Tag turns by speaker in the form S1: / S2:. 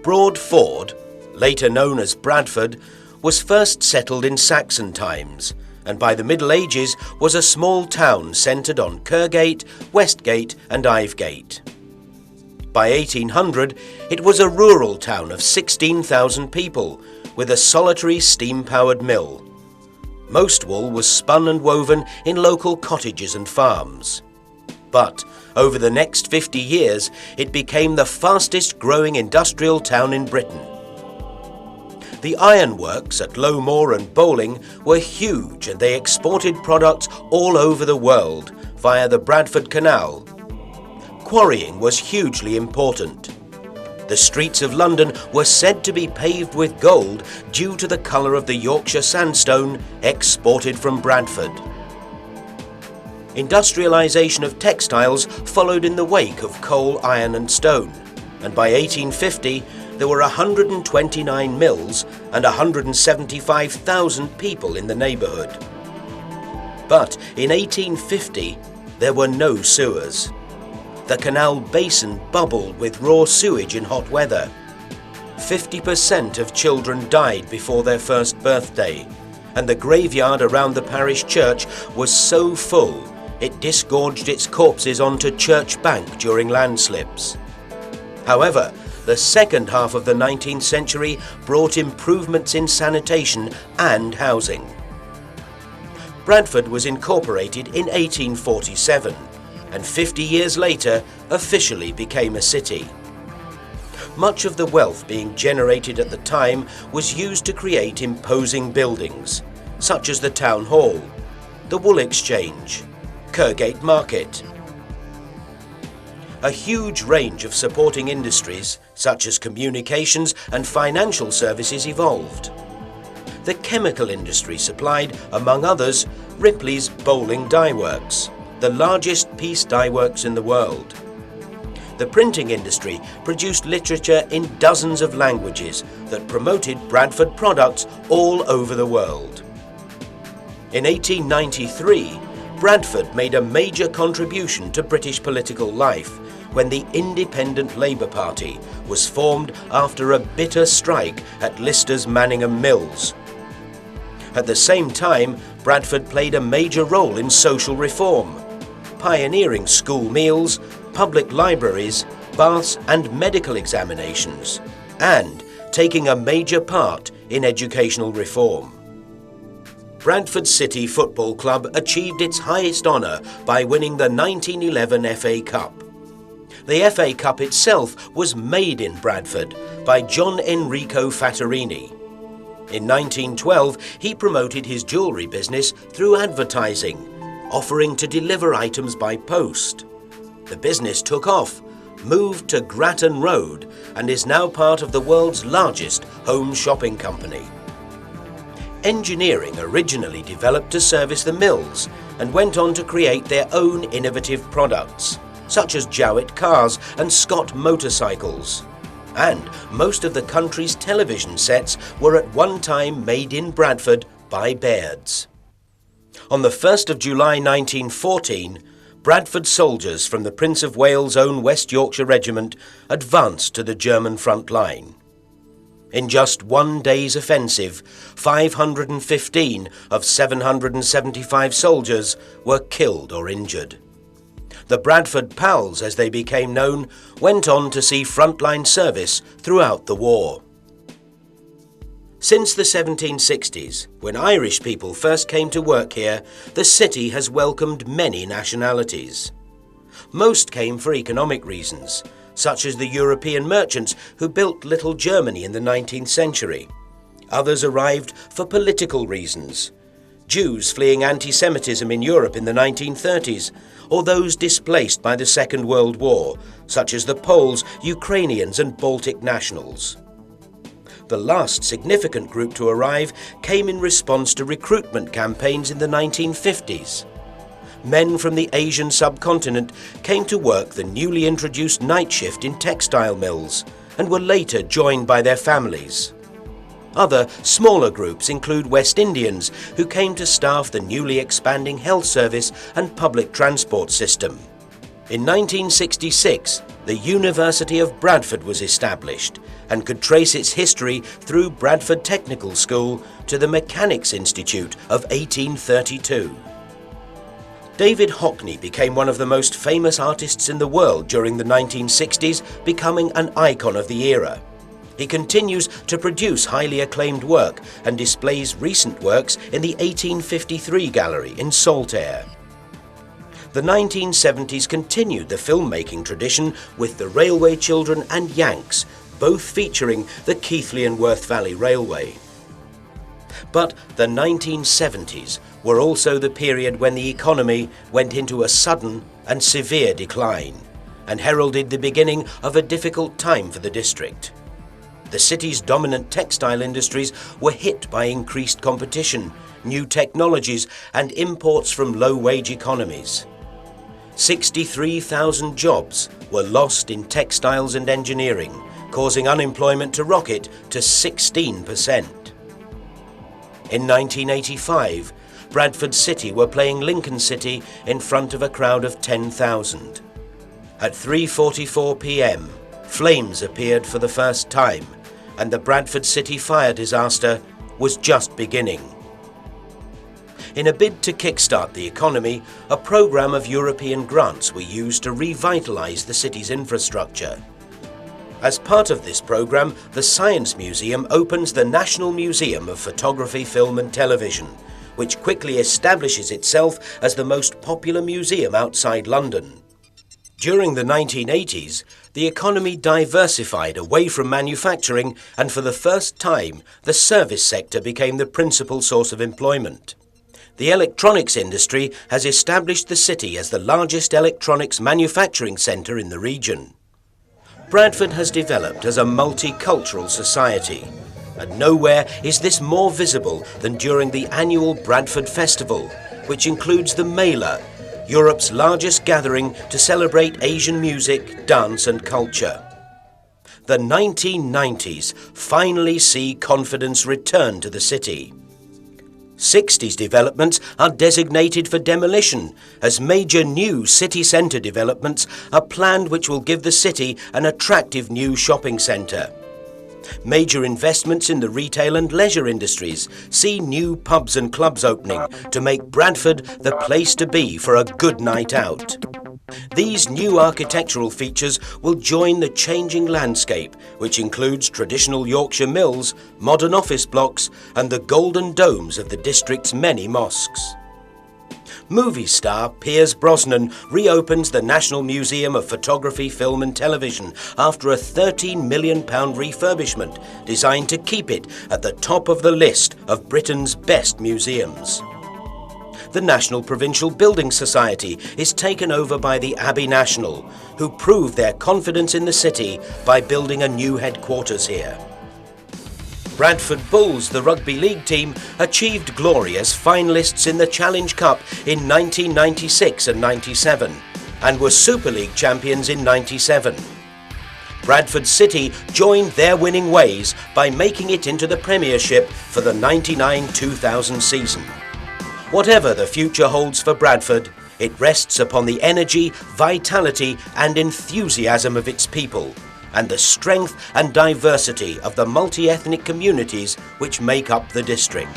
S1: Broad Ford, later known as Bradford, was first settled in Saxon times, and by the Middle Ages was a small town centred on Kergate, Westgate and Ivegate. By 1800, it was a rural town of 16,000 people, with a solitary steam-powered mill. Most wool was spun and woven in local cottages and farms. But over the next 50 years, it became the fastest-growing industrial town in Britain. The ironworks at Lowmore and Bowling were huge, and they exported products all over the world via the Bradford Canal. Quarrying was hugely important. The streets of London were said to be paved with gold due to the colour of the Yorkshire sandstone exported from Bradford. Industrialisation of textiles followed in the wake of coal, iron and stone, and by 1850 there were 129 mills and 175,000 people in the neighbourhood. But in 1850 there were no sewers. The canal basin bubbled with raw sewage in hot weather. 50% of children died before their first birthday, and the graveyard around the parish church was so full it disgorged its corpses onto Church Bank during landslips. However, the second half of the 19th century brought improvements in sanitation and housing. Bradford was incorporated in 1847, and 50 years later officially became a city. Much of the wealth being generated at the time was used to create imposing buildings, such as the Town Hall, the Wool Exchange, Kergate Market. A huge range of supporting industries, such as communications and financial services, evolved. The chemical industry supplied, among others, Ripley's Bowling Dye Works, the largest piece dye works in the world. The printing industry produced literature in dozens of languages that promoted Bradford products all over the world. In 1893, Bradford made a major contribution to British political life when the Independent Labour Party was formed after a bitter strike at Lister's Manningham Mills. At the same time, Bradford played a major role in social reform, pioneering school meals, public libraries, baths and medical examinations, and taking a major part in educational reform. Bradford City Football Club achieved its highest honour by winning the 1911 FA Cup. The FA Cup itself was made in Bradford by John Enrico Fattorini. In 1912, he promoted his jewellery business through advertising, offering to deliver items by post. The business took off, moved to Grattan Road, and is now part of the world's largest home shopping company. Engineering originally developed to service the mills and went on to create their own innovative products, such as Jowett cars and Scott motorcycles. And most of the country's television sets were at one time made in Bradford by Baird's. On the 1st of July 1914, Bradford soldiers from the Prince of Wales' own West Yorkshire Regiment advanced to the German front line. In just one day's offensive, 515 of 775 soldiers were killed or injured. The Bradford Pals, as they became known, went on to see frontline service throughout the war. Since the 1760s, when Irish people first came to work here, the city has welcomed many nationalities. Most came for economic reasons, such as the European merchants who built Little Germany in the 19th century. Others arrived for political reasons, Jews fleeing anti-Semitism in Europe in the 1930s, or those displaced by the Second World War, such as the Poles, Ukrainians and Baltic nationals. The last significant group to arrive came in response to recruitment campaigns in the 1950s. Men from the Asian subcontinent came to work the newly introduced night shift in textile mills and were later joined by their families. Other, smaller groups include West Indians who came to staff the newly expanding health service and public transport system. In 1966, the University of Bradford was established and could trace its history through Bradford Technical School to the Mechanics Institute of 1832. David Hockney became one of the most famous artists in the world during the 1960s, becoming an icon of the era. He continues to produce highly acclaimed work and displays recent works in the 1853 Gallery in Saltaire. The 1970s continued the filmmaking tradition with The Railway Children and Yanks, both featuring the Keighley and Worth Valley Railway. But the 1970s were also the period when the economy went into a sudden and severe decline and heralded the beginning of a difficult time for the district. The city's dominant textile industries were hit by increased competition, new technologies and imports from low-wage economies. 63,000 jobs were lost in textiles and engineering, causing unemployment to rocket to 16%. In 1985, Bradford City were playing Lincoln City in front of a crowd of 10,000. At 3:44 p.m, flames appeared for the first time, and the Bradford City fire disaster was just beginning. In a bid to kickstart the economy, a programme of European grants were used to revitalise the city's infrastructure. As part of this programme, the Science Museum opens the National Museum of Photography, Film and Television, which quickly establishes itself as the most popular museum outside London. During the 1980s, the economy diversified away from manufacturing, and for the first time, the service sector became the principal source of employment. The electronics industry has established the city as the largest electronics manufacturing centre in the region. Bradford has developed as a multicultural society, and nowhere is this more visible than during the annual Bradford Festival, which includes the Mela, Europe's largest gathering to celebrate Asian music, dance and culture. The 1990s finally see confidence return to the city. 60s developments are designated for demolition, as major new city centre developments are planned which will give the city an attractive new shopping centre. Major investments in the retail and leisure industries see new pubs and clubs opening to make Bradford the place to be for a good night out. These new architectural features will join the changing landscape, which includes traditional Yorkshire mills, modern office blocks and the golden domes of the district's many mosques. Movie star Pierce Brosnan reopens the National Museum of Photography, Film and Television after a £13 million refurbishment designed to keep it at the top of the list of Britain's best museums. The National Provincial Building Society is taken over by the Abbey National, who prove their confidence in the city by building a new headquarters here. Bradford Bulls, the rugby league team, achieved glory as finalists in the Challenge Cup in 1996 and 97, and were Super League champions in 97. Bradford City joined their winning ways by making it into the Premiership for the 99-2000 season. Whatever the future holds for Bradford, it rests upon the energy, vitality and enthusiasm of its people, and the strength and diversity of the multi-ethnic communities which make up the district.